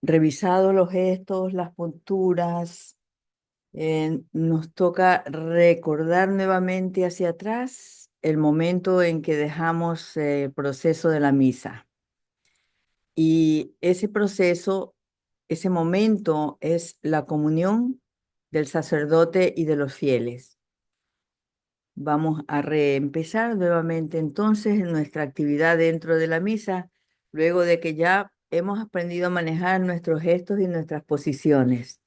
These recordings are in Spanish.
revisado los gestos, las posturas, nos toca recordar nuevamente hacia atrás el momento en que dejamos el proceso de la misa. Y ese proceso, ese momento es la comunión del sacerdote y de los fieles. Vamos a reempezar nuevamente entonces nuestra actividad dentro de la misa, luego de que ya hemos aprendido a manejar nuestros gestos y nuestras posiciones.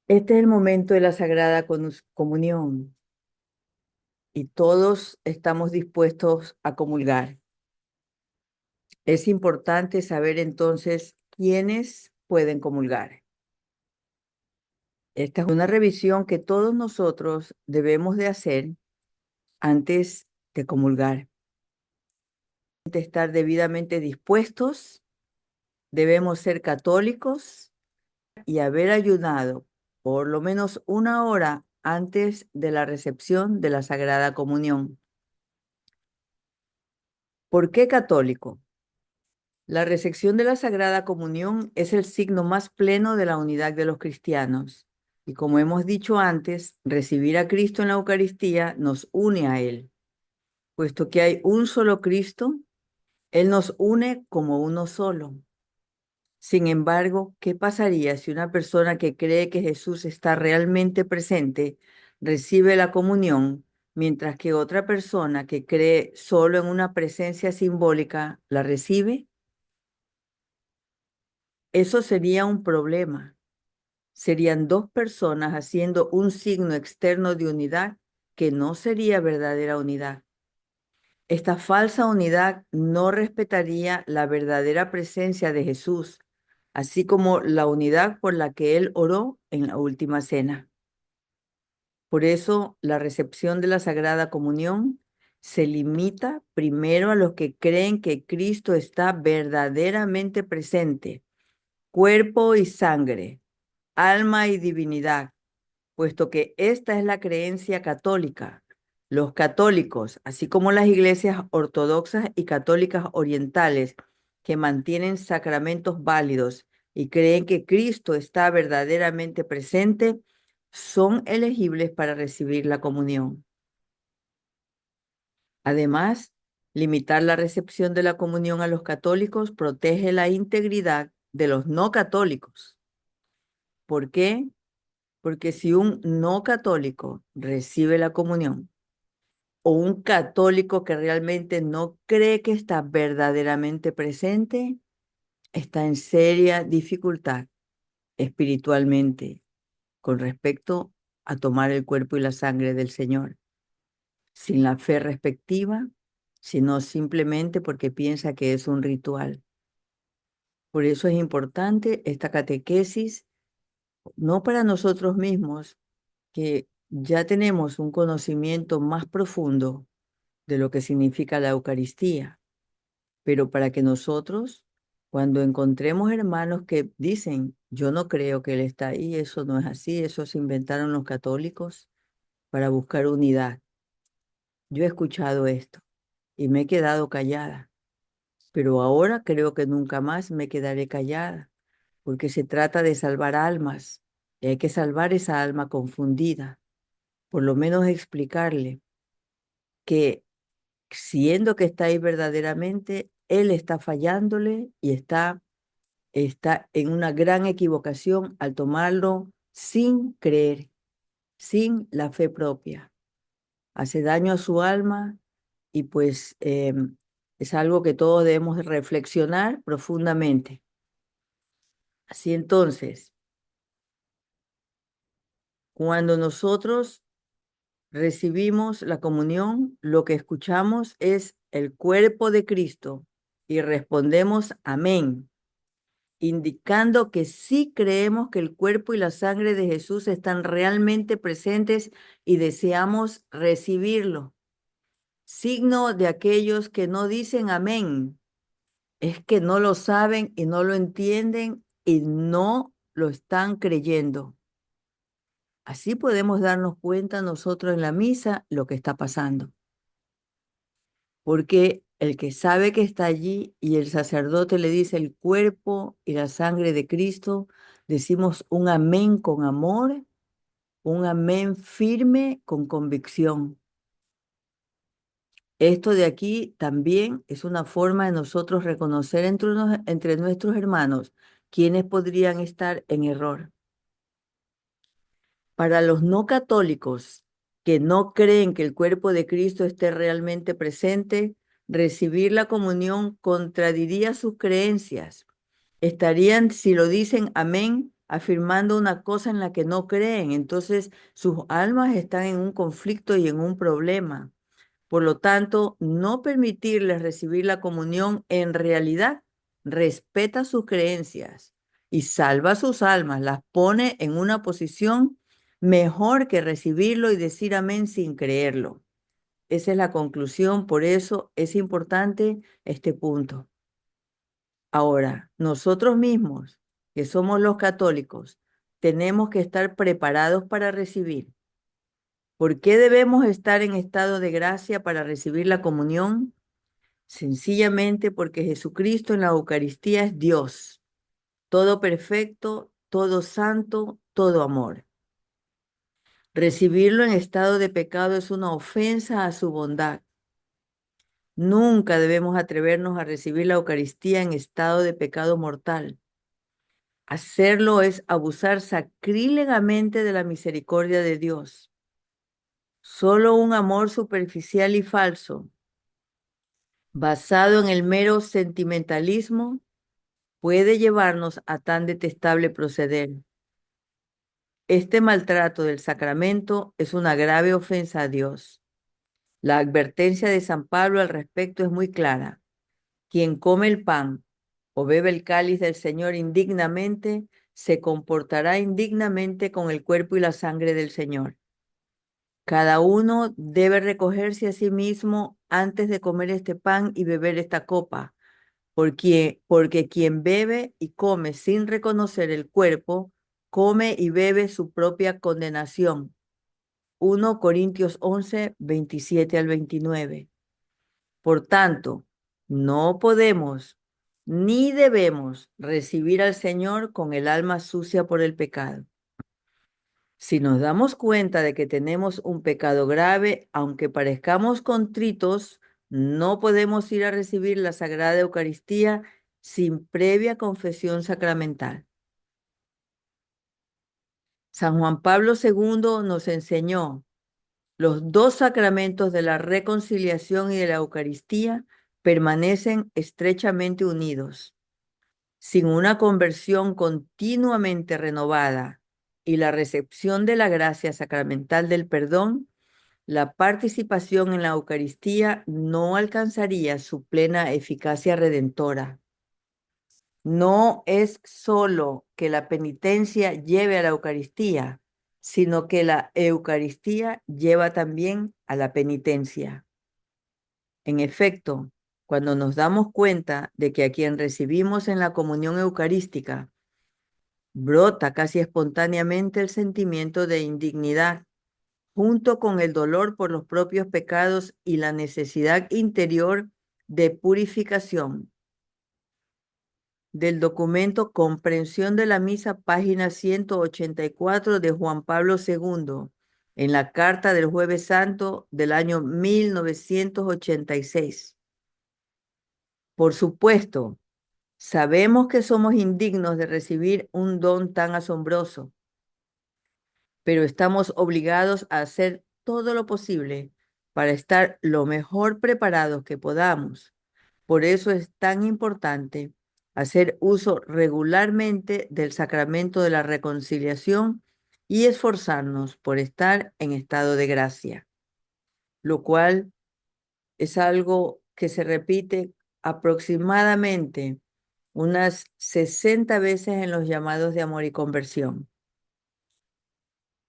Este es el momento de la Sagrada Comunión y todos estamos dispuestos a comulgar. Es importante saber entonces quiénes pueden comulgar. Esta es una revisión que todos nosotros debemos de hacer antes de comulgar. De estar debidamente dispuestos, debemos ser católicos y haber ayunado por lo menos 1 hora antes de la recepción de la Sagrada Comunión. ¿Por qué católico? La recepción de la Sagrada Comunión es el signo más pleno de la unidad de los cristianos. Y como hemos dicho antes, recibir a Cristo en la Eucaristía nos une a Él. Puesto que hay un solo Cristo, Él nos une como uno solo. Sin embargo, ¿qué pasaría si una persona que cree que Jesús está realmente presente recibe la comunión, mientras que otra persona que cree solo en una presencia simbólica la recibe? Eso sería un problema. Serían dos personas haciendo un signo externo de unidad que no sería verdadera unidad. Esta falsa unidad no respetaría la verdadera presencia de Jesús, así como la unidad por la que Él oró en la última cena. Por eso, la recepción de la Sagrada Comunión se limita primero a los que creen que Cristo está verdaderamente presente, cuerpo y sangre, alma y divinidad, puesto que esta es la creencia católica. Los católicos, así como las iglesias ortodoxas y católicas orientales, que mantienen sacramentos válidos y creen que Cristo está verdaderamente presente, son elegibles para recibir la comunión. Además, limitar la recepción de la comunión a los católicos protege la integridad de los no católicos. ¿Por qué? Porque si un no católico recibe la comunión o un católico que realmente no cree que está verdaderamente presente, está en seria dificultad espiritualmente con respecto a tomar el cuerpo y la sangre del Señor, sin la fe respectiva, sino simplemente porque piensa que es un ritual. Por eso es importante esta catequesis, no para nosotros mismos, que ya tenemos un conocimiento más profundo de lo que significa la Eucaristía, pero para que nosotros, cuando encontremos hermanos que dicen, yo no creo que Él está ahí, eso no es así, eso se inventaron los católicos para buscar unidad. Yo he escuchado esto y me he quedado callada, pero ahora creo que nunca más me quedaré callada, porque se trata de salvar almas y hay que salvar esa alma confundida, por lo menos explicarle que siendo que está ahí verdaderamente, él está fallándole y está en una gran equivocación al tomarlo sin creer, sin la fe propia. Hace daño a su alma y pues es algo que todos debemos reflexionar profundamente. Así entonces, cuando nosotros recibimos la comunión, lo que escuchamos es el cuerpo de Cristo y respondemos amén, indicando que sí creemos que el cuerpo y la sangre de Jesús están realmente presentes y deseamos recibirlo. Signo de aquellos que no dicen amén es que no lo saben y no lo entienden y no lo están creyendo. Así podemos darnos cuenta nosotros en la misa lo que está pasando. Porque El que sabe que está allí y el sacerdote le dice el cuerpo y la sangre de Cristo, decimos un amén con amor, un amén firme con convicción. Esto de aquí también es una forma de nosotros reconocer entre nuestros hermanos quienes podrían estar en error. Para los no católicos que no creen que el cuerpo de Cristo esté realmente presente, recibir la comunión contradiría sus creencias. Estarían, si lo dicen amén, afirmando una cosa en la que no creen. Entonces sus almas están en un conflicto y en un problema. Por lo tanto, no permitirles recibir la comunión en realidad respeta sus creencias y salva sus almas, las pone en una posición mejor que recibirlo y decir amén sin creerlo. Esa es la conclusión, por eso es importante este punto. Ahora, nosotros mismos, que somos los católicos, tenemos que estar preparados para recibir. ¿Por qué debemos estar en estado de gracia para recibir la comunión? Sencillamente porque Jesucristo en la Eucaristía es Dios, todo perfecto, todo santo, todo amor. Recibirlo en estado de pecado es una ofensa a su bondad. Nunca debemos atrevernos a recibir la Eucaristía en estado de pecado mortal. Hacerlo es abusar sacrílegamente de la misericordia de Dios. Solo un amor superficial y falso, basado en el mero sentimentalismo, puede llevarnos a tan detestable proceder. Este maltrato del sacramento es una grave ofensa a Dios. La advertencia de San Pablo al respecto es muy clara. Quien come el pan o bebe el cáliz del Señor indignamente, se comportará indignamente con el cuerpo y la sangre del Señor. Cada uno debe recogerse a sí mismo antes de comer este pan y beber esta copa, porque quien bebe y come sin reconocer el cuerpo, come y bebe su propia condenación. 1 Corintios 11, 27 al 29. Por tanto, no podemos ni debemos recibir al Señor con el alma sucia por el pecado. Si nos damos cuenta de que tenemos un pecado grave, aunque parezcamos contritos, no podemos ir a recibir la Sagrada Eucaristía sin previa confesión sacramental. San Juan Pablo II nos enseñó los dos sacramentos de la reconciliación y de la Eucaristía permanecen estrechamente unidos. Sin una conversión continuamente renovada y la recepción de la gracia sacramental del perdón, la participación en la Eucaristía no alcanzaría su plena eficacia redentora. No es solo que la penitencia lleve a la Eucaristía, sino que la Eucaristía lleva también a la penitencia. En efecto, cuando nos damos cuenta de que a quien recibimos en la comunión eucarística brota casi espontáneamente el sentimiento de indignidad, junto con el dolor por los propios pecados y la necesidad interior de purificación. Del documento Comprensión de la Misa, página 184 de Juan Pablo II, en la carta del Jueves Santo del año 1986. Por supuesto, sabemos que somos indignos de recibir un don tan asombroso, pero estamos obligados a hacer todo lo posible para estar lo mejor preparados que podamos. Por eso es tan importante hacer uso regularmente del sacramento de la reconciliación y esforzarnos por estar en estado de gracia, lo cual es algo que se repite aproximadamente unas 60 veces en los llamados de amor y conversión.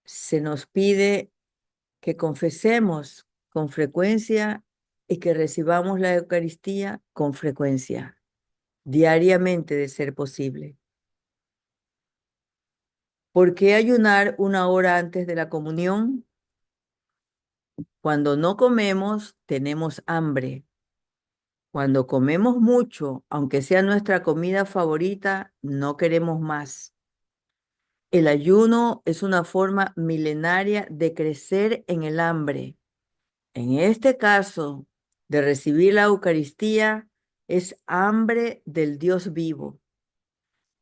Se nos pide que confesemos con frecuencia y que recibamos la Eucaristía con frecuencia, diariamente de ser posible. ¿Por qué ayunar 1 hora antes de la comunión? Cuando no comemos, tenemos hambre. Cuando comemos mucho, aunque sea nuestra comida favorita, no queremos más. El ayuno es una forma milenaria de crecer en el hambre. En este caso, de recibir la Eucaristía, es hambre del Dios vivo.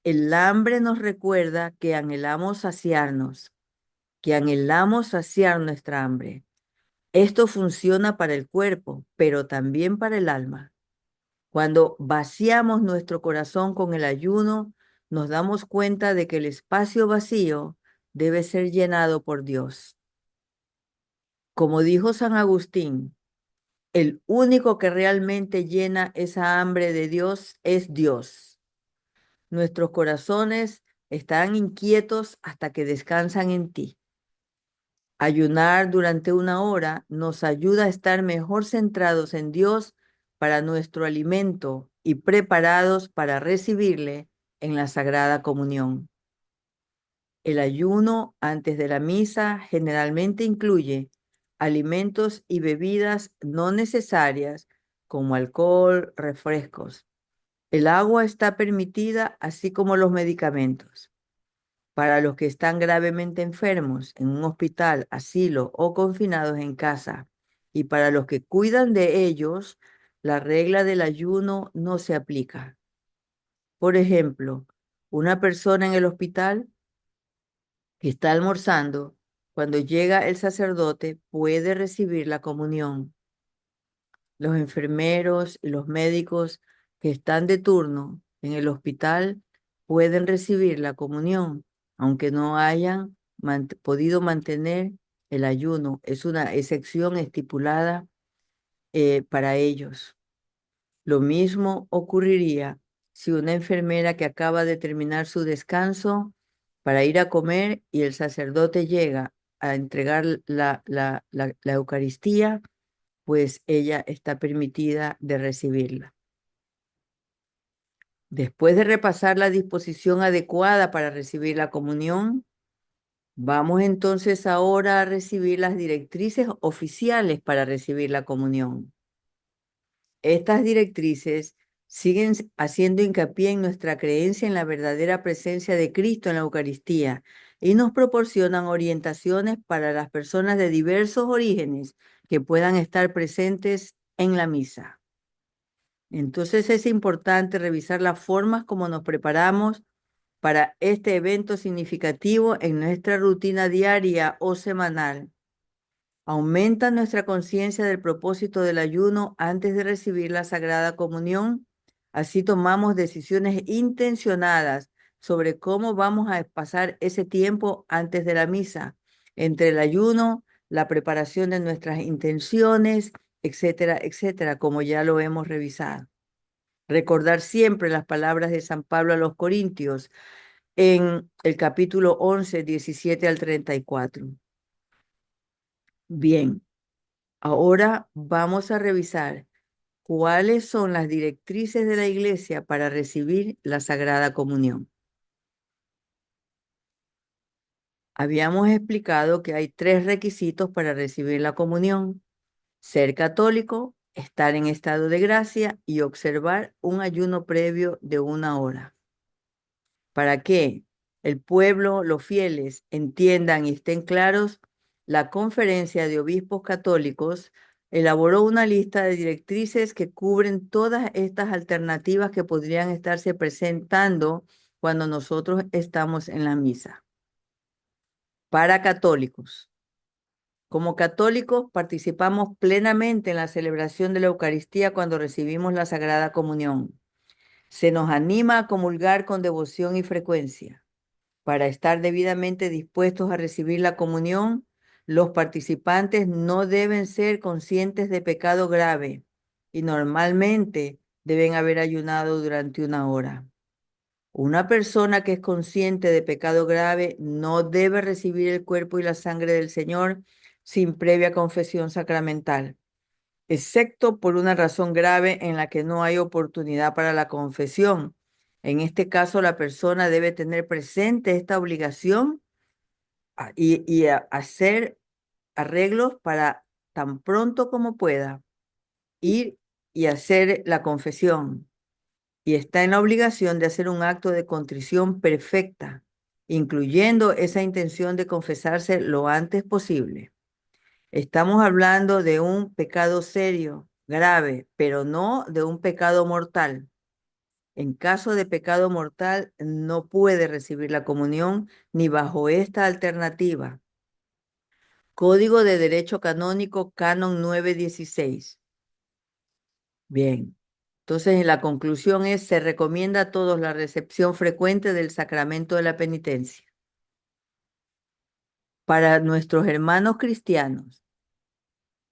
El hambre nos recuerda que anhelamos saciarnos, que anhelamos saciar nuestra hambre. Esto funciona para el cuerpo, pero también para el alma. Cuando vaciamos nuestro corazón con el ayuno, nos damos cuenta de que el espacio vacío debe ser llenado por Dios. Como dijo San Agustín, el único que realmente llena esa hambre de Dios es Dios. Nuestros corazones están inquietos hasta que descansan en ti. Ayunar durante una hora nos ayuda a estar mejor centrados en Dios para nuestro alimento y preparados para recibirle en la Sagrada Comunión. El ayuno antes de la misa generalmente incluye alimentos y bebidas no necesarias como alcohol, refrescos. El agua está permitida, así como los medicamentos. Para los que están gravemente enfermos en un hospital, asilo o confinados en casa, y para los que cuidan de ellos, la regla del ayuno no se aplica. Por ejemplo, una persona en el hospital que está almorzando, cuando llega el sacerdote, puede recibir la comunión. Los enfermeros y los médicos que están de turno en el hospital pueden recibir la comunión, aunque no hayan podido mantener el ayuno. Es una excepción estipulada para ellos. Lo mismo ocurriría si una enfermera que acaba de terminar su descanso para ir a comer y el sacerdote llega a entregar la Eucaristía, pues ella está permitida de recibirla. Después de repasar la disposición adecuada para recibir la comunión, vamos entonces ahora a recibir las directrices oficiales para recibir la comunión. Estas directrices siguen haciendo hincapié en nuestra creencia en la verdadera presencia de Cristo en la Eucaristía y nos proporcionan orientaciones para las personas de diversos orígenes que puedan estar presentes en la misa. Entonces es importante revisar las formas como nos preparamos para este evento significativo en nuestra rutina diaria o semanal. Aumenta nuestra conciencia del propósito del ayuno antes de recibir la Sagrada Comunión. Así tomamos decisiones intencionadas sobre cómo vamos a pasar ese tiempo antes de la misa, entre el ayuno, la preparación de nuestras intenciones, etcétera, etcétera, como ya lo hemos revisado. Recordar siempre las palabras de San Pablo a los Corintios en el capítulo 11, 17 al 34. Bien, ahora vamos a revisar cuáles son las directrices de la Iglesia para recibir la Sagrada Comunión. Habíamos explicado que hay 3 requisitos para recibir la comunión: ser católico, estar en estado de gracia y observar un ayuno previo de 1 hora. Para que el pueblo, los fieles, entiendan y estén claros, la Conferencia de Obispos Católicos elaboró una lista de directrices que cubren todas estas alternativas que podrían estarse presentando cuando nosotros estamos en la misa. Para católicos. Como católicos participamos plenamente en la celebración de la Eucaristía cuando recibimos la Sagrada Comunión. Se nos anima a comulgar con devoción y frecuencia. Para estar debidamente dispuestos a recibir la comunión, los participantes no deben ser conscientes de pecado grave y normalmente deben haber ayunado durante 1 hora. Una persona que es consciente de pecado grave no debe recibir el cuerpo y la sangre del Señor sin previa confesión sacramental, excepto por una razón grave en la que no hay oportunidad para la confesión. En este caso, la persona debe tener presente esta obligación y hacer arreglos para tan pronto como pueda ir y hacer la confesión, y está en la obligación de hacer un acto de contrición perfecta, incluyendo esa intención de confesarse lo antes posible. Estamos hablando de un pecado serio, grave, pero no de un pecado mortal. En caso de pecado mortal, no puede recibir la comunión ni bajo esta alternativa. Código de Derecho Canónico, Canon 916. Bien. Entonces, la conclusión es, se recomienda a todos la recepción frecuente del sacramento de la penitencia. Para nuestros hermanos cristianos,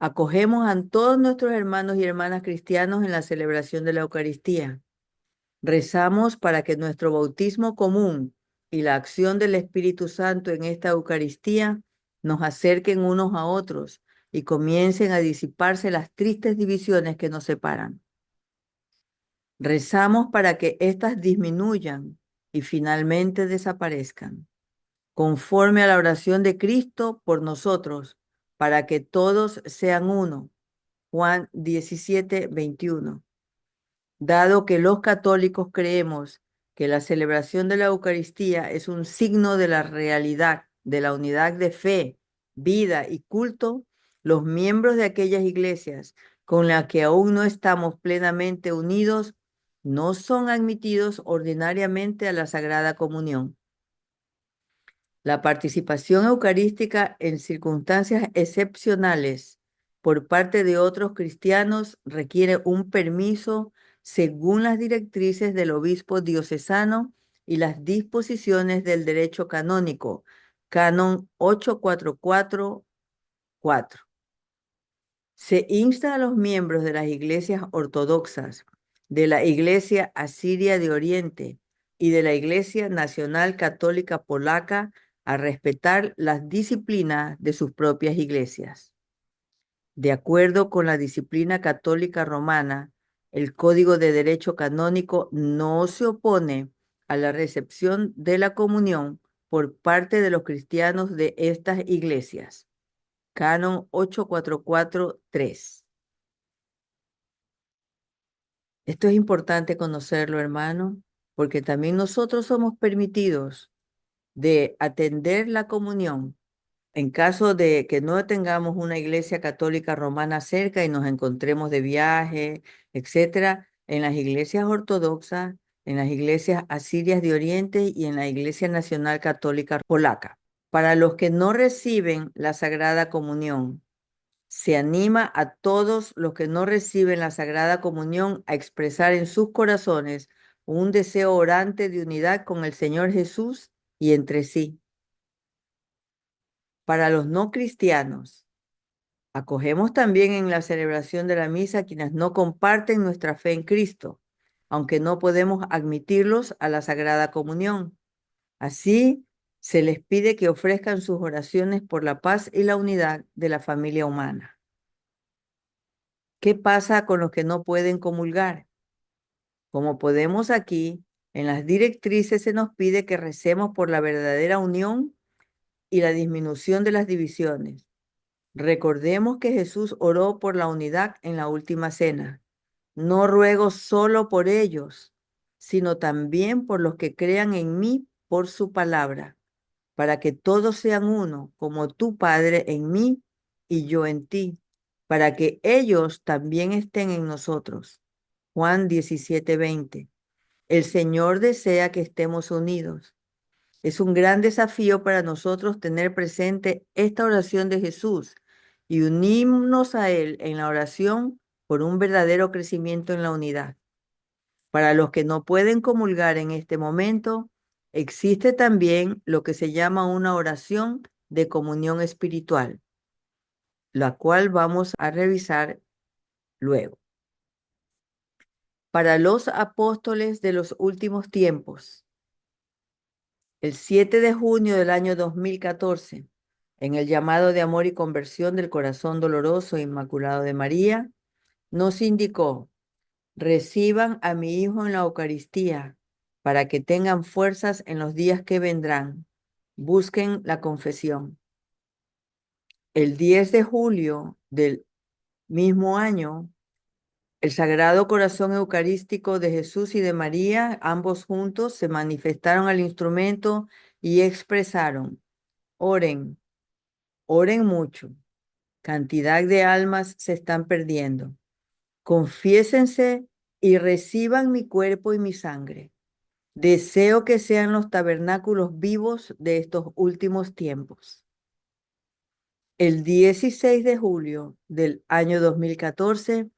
acogemos a todos nuestros hermanos y hermanas cristianos en la celebración de la Eucaristía. Rezamos para que nuestro bautismo común y la acción del Espíritu Santo en esta Eucaristía nos acerquen unos a otros y comiencen a disiparse las tristes divisiones que nos separan. Rezamos para que éstas disminuyan y finalmente desaparezcan, conforme a la oración de Cristo por nosotros, para que todos sean uno. Juan 17:21. Dado que los católicos creemos que la celebración de la Eucaristía es un signo de la realidad, de la unidad de fe, vida y culto, los miembros de aquellas iglesias con las que aún no estamos plenamente unidos no son admitidos ordinariamente a la Sagrada Comunión. La participación eucarística en circunstancias excepcionales por parte de otros cristianos requiere un permiso según las directrices del obispo diocesano y las disposiciones del derecho canónico, Canon 8444. Se insta a los miembros de las iglesias ortodoxas, de la Iglesia Asiria de Oriente y de la Iglesia Nacional Católica Polaca a respetar las disciplinas de sus propias iglesias. De acuerdo con la disciplina católica romana, el Código de Derecho Canónico no se opone a la recepción de la comunión por parte de los cristianos de estas iglesias. Canon 8443. Esto es importante conocerlo, hermano, porque también nosotros somos permitidos de atender la comunión en caso de que no tengamos una iglesia católica romana cerca y nos encontremos de viaje, etcétera, en las iglesias ortodoxas, en las iglesias asirias de Oriente y en la Iglesia Nacional Católica Polaca. Para los que no reciben la Sagrada Comunión, se anima a todos los que no reciben la Sagrada Comunión a expresar en sus corazones un deseo orante de unidad con el Señor Jesús y entre sí. Para los no cristianos, acogemos también en la celebración de la misa a quienes no comparten nuestra fe en Cristo, aunque no podemos admitirlos a la Sagrada Comunión. Así, se les pide que ofrezcan sus oraciones por la paz y la unidad de la familia humana. ¿Qué pasa con los que no pueden comulgar? Como podemos aquí, en las directrices se nos pide que recemos por la verdadera unión y la disminución de las divisiones. Recordemos que Jesús oró por la unidad en la última cena. No ruego solo por ellos, sino también por los que crean en mí por su palabra, para que todos sean uno, como tu Padre en mí y yo en ti, para que ellos también estén en nosotros. Juan 17:20. El Señor desea que estemos unidos. Es un gran desafío para nosotros tener presente esta oración de Jesús y unirnos a Él en la oración por un verdadero crecimiento en la unidad. Para los que no pueden comulgar en este momento, existe también lo que se llama una oración de comunión espiritual, la cual vamos a revisar luego. Para los apóstoles de los últimos tiempos, el 7 de junio del año 2014, en el llamado de amor y conversión del corazón doloroso e inmaculado de María, nos indicó: reciban a mi Hijo en la Eucaristía para que tengan fuerzas en los días que vendrán. Busquen la confesión. El 10 de julio del mismo año, El Sagrado Corazón Eucarístico de Jesús y de María, ambos juntos, se manifestaron al instrumento y expresaron: oren, oren mucho. Cantidad de almas se están perdiendo. Confiésense y reciban mi cuerpo y mi sangre. Deseo que sean los tabernáculos vivos de estos últimos tiempos. El 16 de julio del año 2014,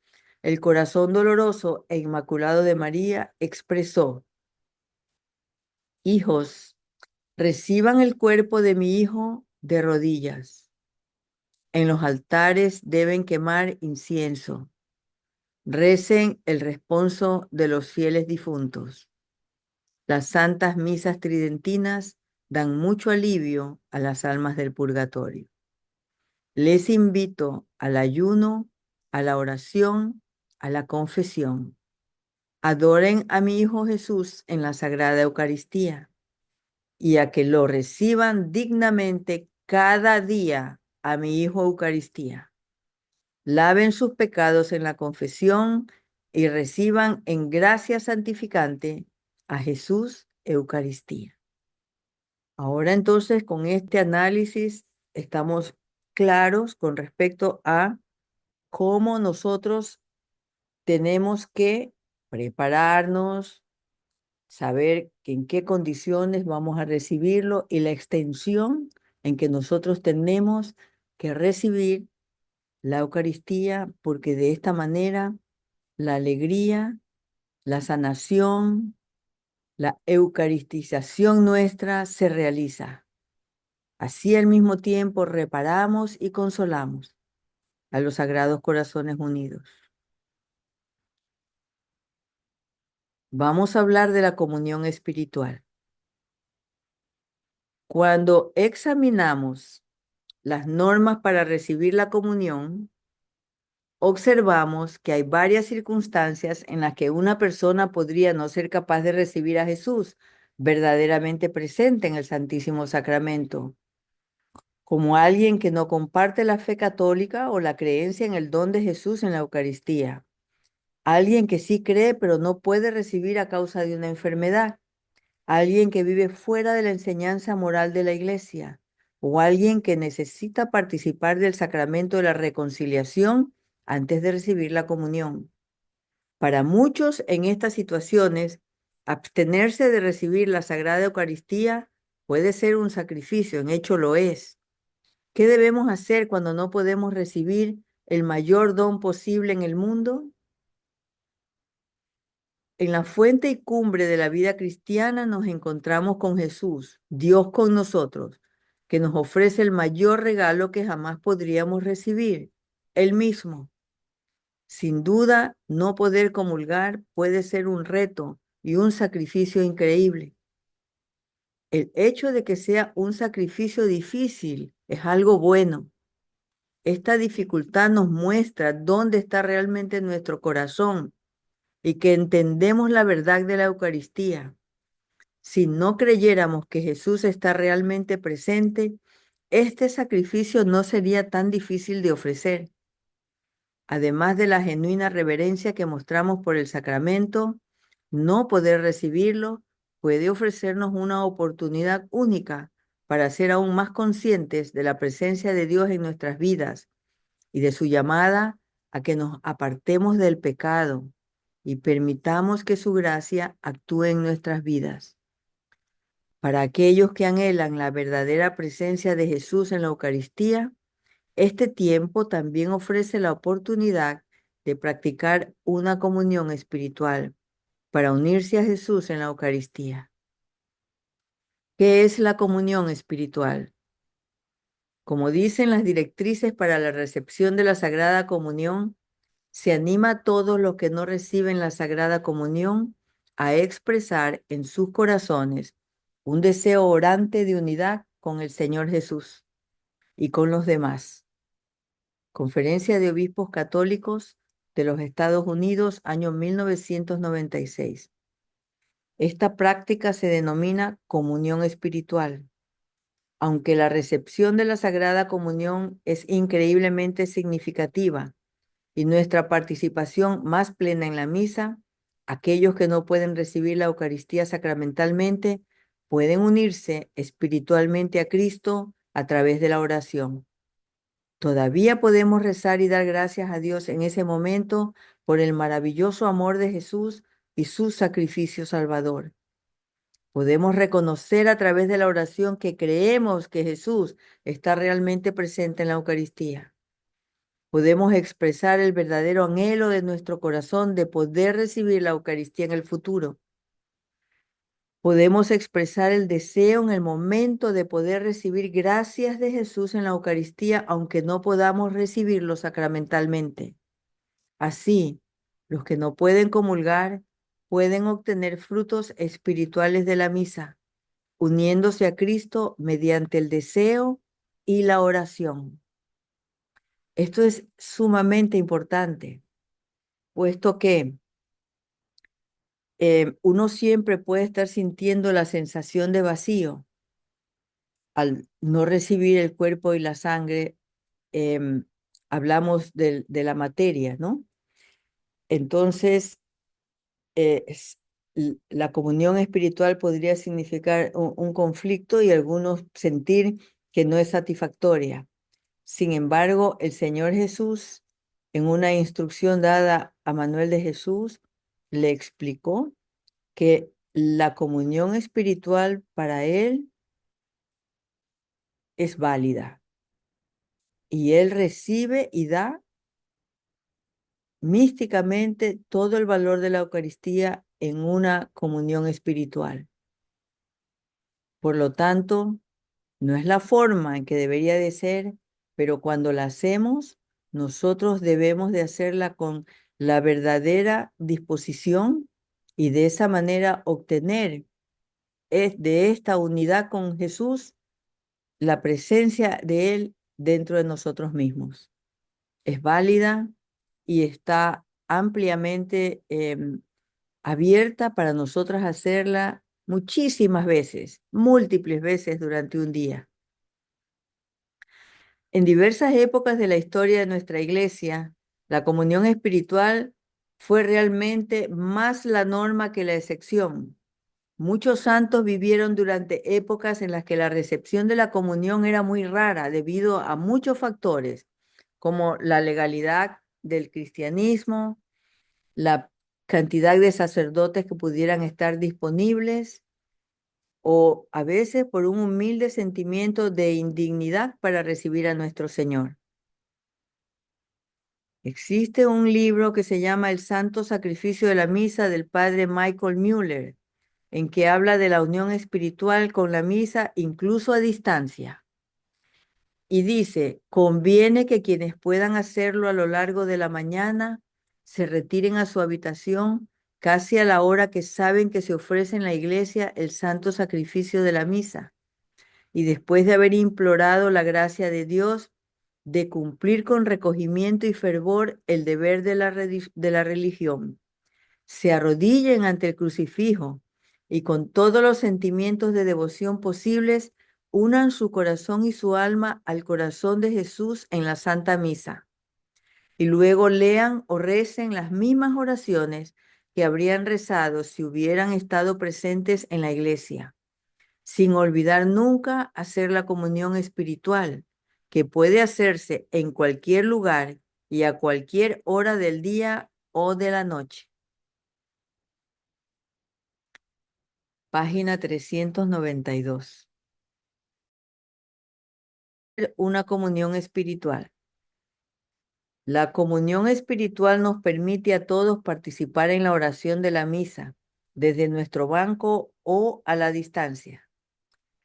el corazón doloroso e inmaculado de María expresó: hijos, reciban el cuerpo de mi hijo de rodillas. En los altares deben quemar incienso. Recen el responso de los fieles difuntos. Las santas misas tridentinas dan mucho alivio a las almas del purgatorio. Les invito al ayuno, a la oración, a la confesión. Adoren a mi Hijo Jesús en la Sagrada Eucaristía y a que lo reciban dignamente cada día a mi Hijo Eucaristía. Laven sus pecados en la confesión y reciban en gracia santificante a Jesús Eucaristía. Ahora entonces, con este análisis estamos claros con respecto a cómo nosotros tenemos que prepararnos, saber en qué condiciones vamos a recibirlo y la extensión en que nosotros tenemos que recibir la Eucaristía, porque de esta manera la alegría, la sanación, la eucaristización nuestra se realiza. Así al mismo tiempo reparamos y consolamos a los Sagrados Corazones Unidos. Vamos a hablar de la comunión espiritual. Cuando examinamos las normas para recibir la comunión, observamos que hay varias circunstancias en las que una persona podría no ser capaz de recibir a Jesús verdaderamente presente en el Santísimo Sacramento, como alguien que no comparte la fe católica o la creencia en el don de Jesús en la Eucaristía, alguien que sí cree pero no puede recibir a causa de una enfermedad, alguien que vive fuera de la enseñanza moral de la Iglesia, o alguien que necesita participar del sacramento de la reconciliación antes de recibir la comunión. Para muchos en estas situaciones, abstenerse de recibir la Sagrada Eucaristía puede ser un sacrificio, en hecho lo es. ¿Qué debemos hacer cuando no podemos recibir el mayor don posible en el mundo? En la fuente y cumbre de la vida cristiana nos encontramos con Jesús, Dios con nosotros, que nos ofrece el mayor regalo que jamás podríamos recibir, Él mismo. Sin duda, no poder comulgar puede ser un reto y un sacrificio increíble. El hecho de que sea un sacrificio difícil es algo bueno. Esta dificultad nos muestra dónde está realmente nuestro corazón y que entendemos la verdad de la Eucaristía. Si no creyéramos que Jesús está realmente presente, este sacrificio no sería tan difícil de ofrecer. Además de la genuina reverencia que mostramos por el sacramento, no poder recibirlo puede ofrecernos una oportunidad única para ser aún más conscientes de la presencia de Dios en nuestras vidas y de su llamada a que nos apartemos del pecado y permitamos que su gracia actúe en nuestras vidas. Para aquellos que anhelan la verdadera presencia de Jesús en la Eucaristía, este tiempo también ofrece la oportunidad de practicar una comunión espiritual para unirse a Jesús en la Eucaristía. ¿Qué es la comunión espiritual? Como dicen las directrices para la recepción de la Sagrada Comunión, se anima a todos los que no reciben la Sagrada Comunión a expresar en sus corazones un deseo orante de unidad con el Señor Jesús y con los demás. Conferencia de Obispos Católicos de los Estados Unidos, año 1996. Esta práctica se denomina comunión espiritual. Aunque la recepción de la Sagrada Comunión es increíblemente significativa, y nuestra participación más plena en la misa, aquellos que no pueden recibir la Eucaristía sacramentalmente pueden unirse espiritualmente a Cristo a través de la oración. Todavía podemos rezar y dar gracias a Dios en ese momento por el maravilloso amor de Jesús y su sacrificio salvador. Podemos reconocer a través de la oración que creemos que Jesús está realmente presente en la Eucaristía. Podemos expresar el verdadero anhelo de nuestro corazón de poder recibir la Eucaristía en el futuro. Podemos expresar el deseo en el momento de poder recibir gracias de Jesús en la Eucaristía, aunque no podamos recibirlo sacramentalmente. Así, los que no pueden comulgar pueden obtener frutos espirituales de la misa, uniéndose a Cristo mediante el deseo y la oración. Esto es sumamente importante, puesto que uno siempre puede estar sintiendo la sensación de vacío al no recibir el cuerpo y la sangre. em, Hablamos de la materia, ¿no? Entonces, la comunión espiritual podría significar un conflicto y algunos sentir que no es satisfactoria. Sin embargo, el Señor Jesús, en una instrucción dada a Manuel de Jesús, le explicó que la comunión espiritual para él es válida y él recibe y da místicamente todo el valor de la Eucaristía en una comunión espiritual. Por lo tanto, no es la forma en que debería de ser, pero cuando la hacemos, nosotros debemos de hacerla con la verdadera disposición y de esa manera obtener de esta unidad con Jesús la presencia de Él dentro de nosotros mismos. Es válida y está ampliamente abierta para nosotras hacerla muchísimas veces, múltiples veces durante un día. En diversas épocas de la historia de nuestra iglesia, la comunión espiritual fue realmente más la norma que la excepción. Muchos santos vivieron durante épocas en las que la recepción de la comunión era muy rara debido a muchos factores, como la legalidad del cristianismo, la cantidad de sacerdotes que pudieran estar disponibles o a veces por un humilde sentimiento de indignidad para recibir a nuestro Señor. Existe un libro que se llama El Santo Sacrificio de la Misa del padre Michael Müller, en que habla de la unión espiritual con la misa incluso a distancia. Y dice, conviene que quienes puedan hacerlo a lo largo de la mañana se retiren a su habitación casi a la hora que saben que se ofrece en la iglesia el santo sacrificio de la misa. Y después de haber implorado la gracia de Dios, de cumplir con recogimiento y fervor el deber de la religión, se arrodillen ante el crucifijo y con todos los sentimientos de devoción posibles, unan su corazón y su alma al corazón de Jesús en la Santa Misa. Y luego lean o recen las mismas oraciones que habrían rezado si hubieran estado presentes en la iglesia, sin olvidar nunca hacer la comunión espiritual, que puede hacerse en cualquier lugar y a cualquier hora del día o de la noche. Página 392. Una comunión espiritual. La comunión espiritual nos permite a todos participar en la oración de la misa, desde nuestro banco o a la distancia.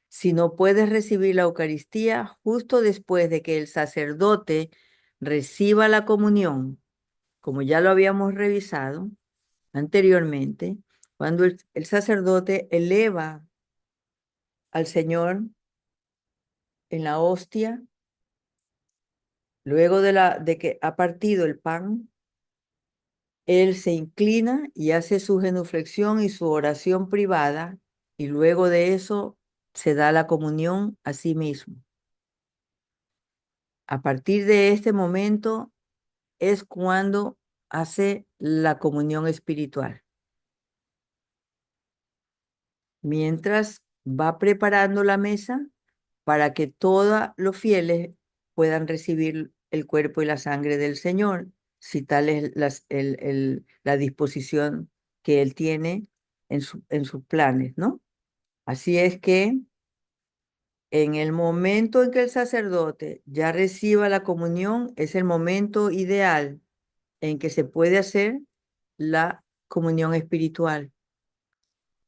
Si no puedes recibir la Eucaristía justo después de que el sacerdote reciba la comunión, como ya lo habíamos revisado anteriormente, cuando el sacerdote eleva al Señor en la hostia, luego de que ha partido el pan, él se inclina y hace su genuflexión y su oración privada, y luego de eso se da la comunión a sí mismo. A partir de este momento, es cuando hace la comunión espiritual. Mientras va preparando la mesa para que todos los fieles puedan recibir el cuerpo y la sangre del Señor, si tal es la disposición que Él tiene en sus planes, ¿no? Así es que en el momento en que el sacerdote ya reciba la comunión, es el momento ideal en que se puede hacer la comunión espiritual.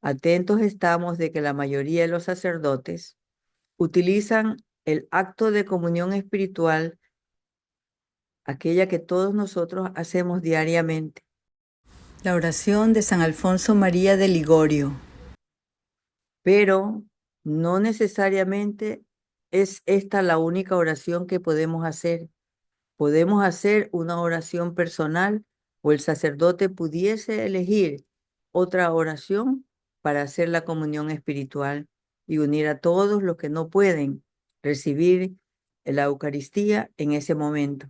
Atentos estamos de que la mayoría de los sacerdotes utilizan el acto de comunión espiritual, aquella que todos nosotros hacemos diariamente. La oración de San Alfonso María de Ligorio. Pero no necesariamente es esta la única oración que podemos hacer. Podemos hacer una oración personal o el sacerdote pudiese elegir otra oración para hacer la comunión espiritual y unir a todos los que no pueden recibir la Eucaristía en ese momento.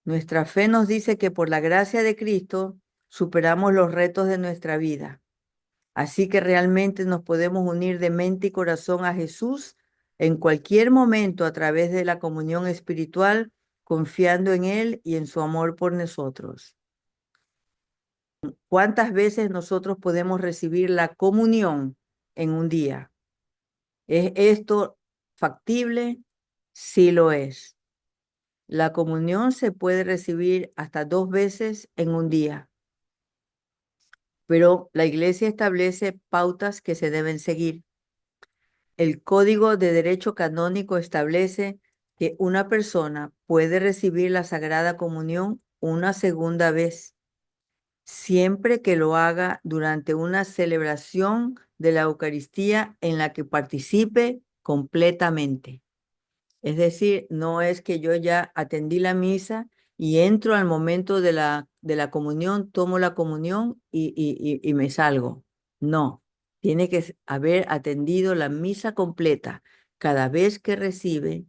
Nuestra fe nos dice que por la gracia de Cristo superamos los retos de nuestra vida. Así que realmente nos podemos unir de mente y corazón a Jesús en cualquier momento a través de la comunión espiritual, confiando en Él y en su amor por nosotros. ¿Cuántas veces nosotros podemos recibir la comunión en un día? ¿Es esto factible? Sí lo es. La comunión se puede recibir hasta 2 veces en un día, pero la Iglesia establece pautas que se deben seguir. El Código de Derecho Canónico establece que una persona puede recibir la Sagrada Comunión una segunda vez, siempre que lo haga durante una celebración de la Eucaristía en la que participe completamente. Es decir, no es que yo ya atendí la misa y entro al momento de la comunión, tomo la comunión y me salgo. No, tiene que haber atendido la misa completa cada vez que recibe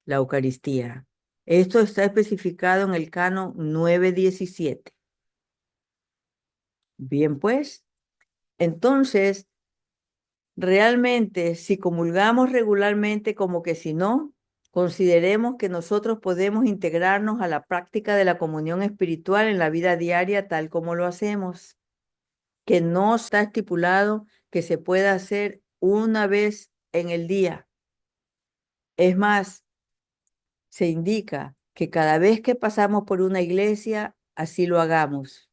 la Eucaristía. Esto está especificado en el Canon 917. Bien, pues, entonces, realmente, si comulgamos regularmente como que si no, consideremos que nosotros podemos integrarnos a la práctica de la comunión espiritual en la vida diaria tal como lo hacemos, que no está estipulado que se pueda hacer una vez en el día. Es más, se indica que cada vez que pasamos por una iglesia, así lo hagamos.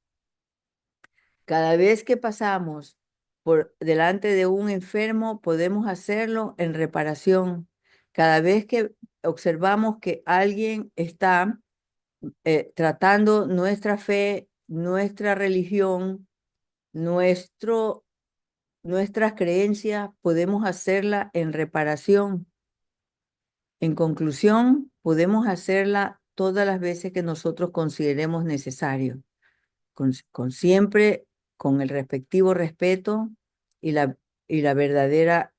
Cada vez que pasamos por delante de un enfermo, podemos hacerlo en reparación. Cada vez que observamos que alguien está tratando nuestra fe, nuestra religión, nuestras creencias, podemos hacerla en reparación. En conclusión, podemos hacerla todas las veces que nosotros consideremos necesario, siempre con el respectivo respeto y la verdadera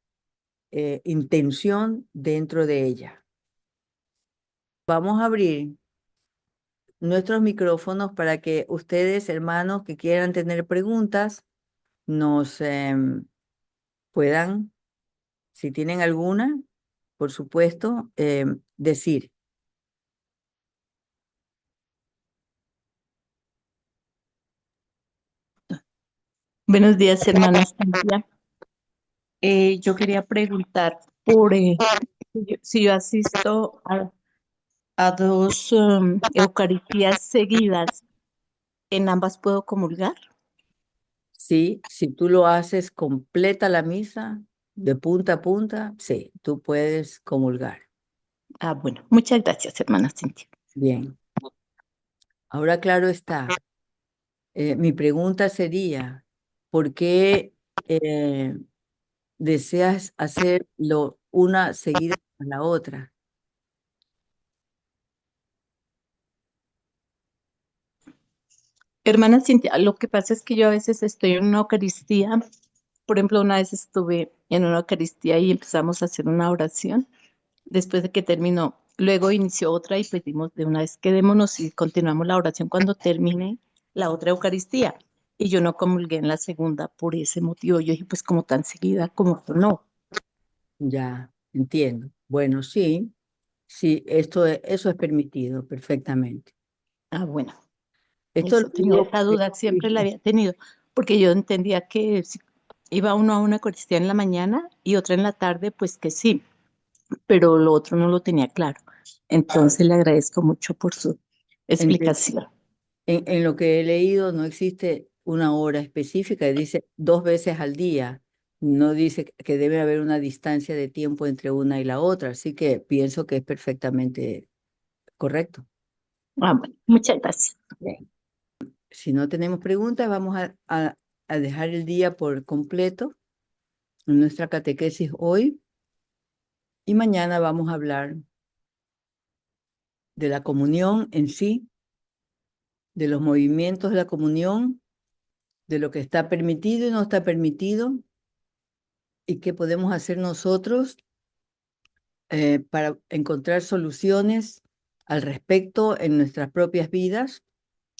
intención dentro de ella. Vamos a abrir nuestros micrófonos para que ustedes, hermanos, que quieran tener preguntas, nos puedan, si tienen alguna, por supuesto, decir. Buenos días, hermana Cintia. Yo quería preguntar por si yo asisto a dos Eucaristías seguidas, ¿en ambas puedo comulgar? Sí, si tú lo haces completa la misa, de punta a punta, sí, tú puedes comulgar. Ah, bueno, muchas gracias, hermana Cintia. Bien. Ahora, claro está, mi pregunta sería, ¿por qué deseas hacerlo una seguida a la otra? Hermana Cintia, lo que pasa es que yo a veces estoy en una Eucaristía, por ejemplo, una vez estuve en una Eucaristía y empezamos a hacer una oración. Después de que terminó, Luego inició otra y pedimos de una vez quedémonos y continuamos la oración cuando termine la otra Eucaristía. Y yo no comulgué en la segunda por ese motivo. Yo dije, pues como tan seguida, como que no. Ya, entiendo. Bueno, sí, sí, eso es permitido perfectamente. Ah, bueno, Esto lo eso tenía digo esa porque duda, siempre la había tenido, porque yo entendía que si iba uno a una Eucaristía en la mañana y otra en la tarde, pues que sí, pero lo otro no lo tenía claro. Entonces le agradezco mucho por su en, explicación. en lo que he leído no existe una hora específica, dice 2 veces al día. No dice que debe haber una distancia de tiempo entre una y la otra, así que pienso que es perfectamente correcto. Ah, bueno, muchas gracias. Bien. Si no tenemos preguntas, vamos a dejar el día por completo en nuestra catequesis hoy y mañana vamos a hablar de la comunión en sí, de los movimientos de la comunión, de lo que está permitido y no está permitido y qué podemos hacer nosotros para encontrar soluciones al respecto en nuestras propias vidas,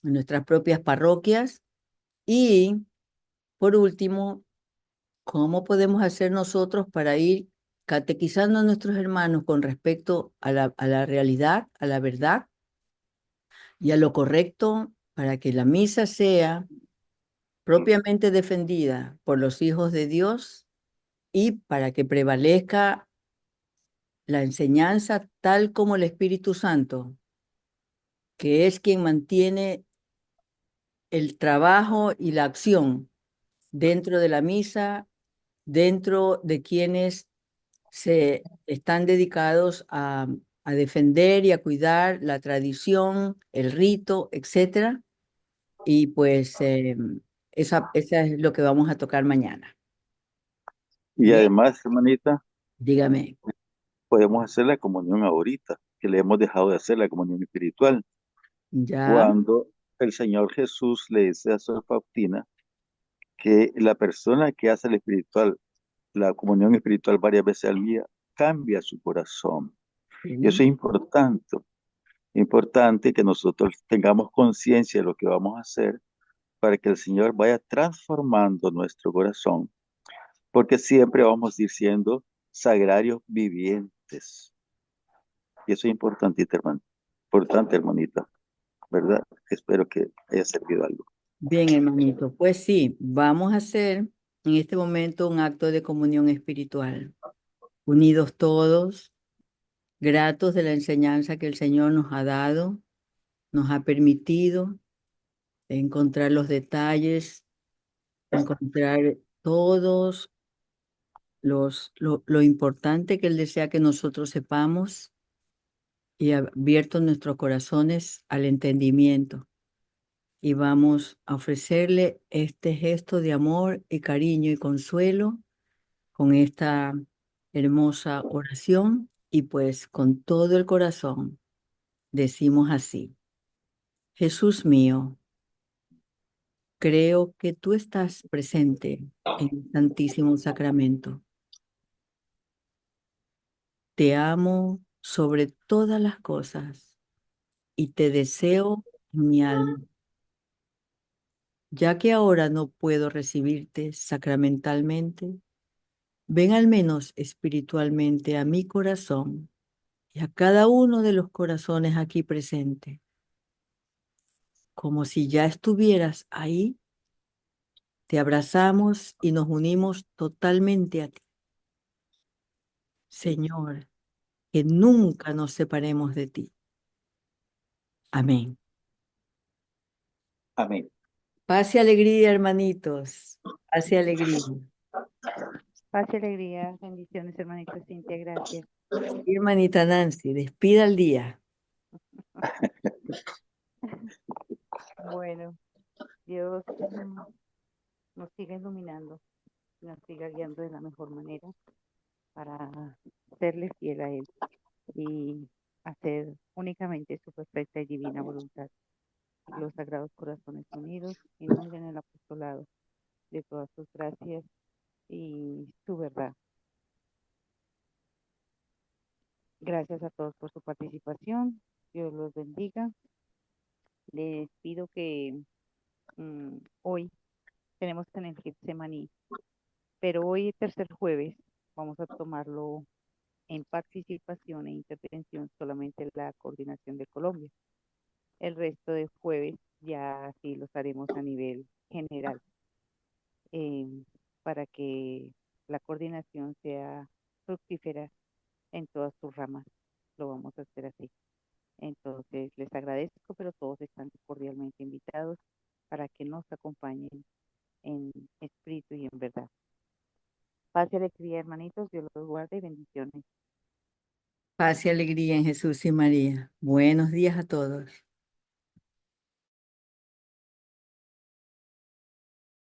en nuestras propias parroquias y, por último, cómo podemos hacer nosotros para ir catequizando a nuestros hermanos con respecto a la realidad, a la verdad y a lo correcto para que la misa sea propiamente defendida por los hijos de Dios y para que prevalezca la enseñanza tal como el Espíritu Santo, que es quien mantiene el trabajo y la acción dentro de la misa, dentro de quienes se están dedicados a defender y a cuidar la tradición, el rito, etcétera. Y pues esa es lo que vamos a tocar mañana. Y Bien, además, hermanita, dígame. podemos hacer la comunión ahorita, que le hemos dejado de hacer la comunión espiritual. Ya, Cuando el Señor Jesús le dice a Sor Faustina que la persona que hace la comunión espiritual varias veces al día, cambia su corazón. Y eso sí, es importante, importante que nosotros tengamos conciencia de lo que vamos a hacer para que el Señor vaya transformando nuestro corazón, porque siempre vamos a ir siendo sagrarios vivientes. Y eso es importante, hermanita, ¿verdad? Espero que haya servido algo. bien, hermanito. Pues sí, vamos a hacer en este momento un acto de comunión espiritual, unidos todos, gratos de la enseñanza que el Señor nos ha dado, nos ha permitido encontrar los detalles, encontrar todos lo importante que Él desea que nosotros sepamos y abierto nuestros corazones al entendimiento. Y vamos a ofrecerle este gesto de amor y cariño y consuelo con esta hermosa oración y pues con todo el corazón decimos así: Jesús mío, creo que tú estás presente en el Santísimo Sacramento. Te amo sobre todas las cosas y te deseo en mi alma. Ya que ahora no puedo recibirte sacramentalmente, ven al menos espiritualmente a mi corazón y a cada uno de los corazones aquí presentes, como si ya estuvieras ahí. Te abrazamos y nos unimos totalmente a ti. Señor, que nunca nos separemos de ti. Amén. Amén. Paz y alegría, hermanitos. Paz y alegría. Paz y alegría, bendiciones, hermanita Cintia, gracias. Y hermanita Nancy, despida el día. Bueno, Dios nos siga iluminando, nos siga guiando de la mejor manera para serle fiel a Él y hacer únicamente su perfecta y divina voluntad. Los Sagrados Corazones Unidos inunden el apostolado de todas sus gracias y su verdad. Gracias a todos por su participación. Dios los bendiga. Les pido que hoy tenemos en el Getsemaní, pero hoy, tercer jueves, vamos a tomarlo en participación e intervención solamente la Coordinación de Colombia. El resto de jueves ya sí los haremos a nivel general, eh, para que la coordinación sea fructífera en todas sus ramas. Lo vamos a hacer así. Entonces, les agradezco, pero todos están cordialmente invitados para que nos acompañen en espíritu y en verdad. Paz y alegría, hermanitos. Dios los guarde y bendiciones. Paz y alegría en Jesús y María. Buenos días a todos.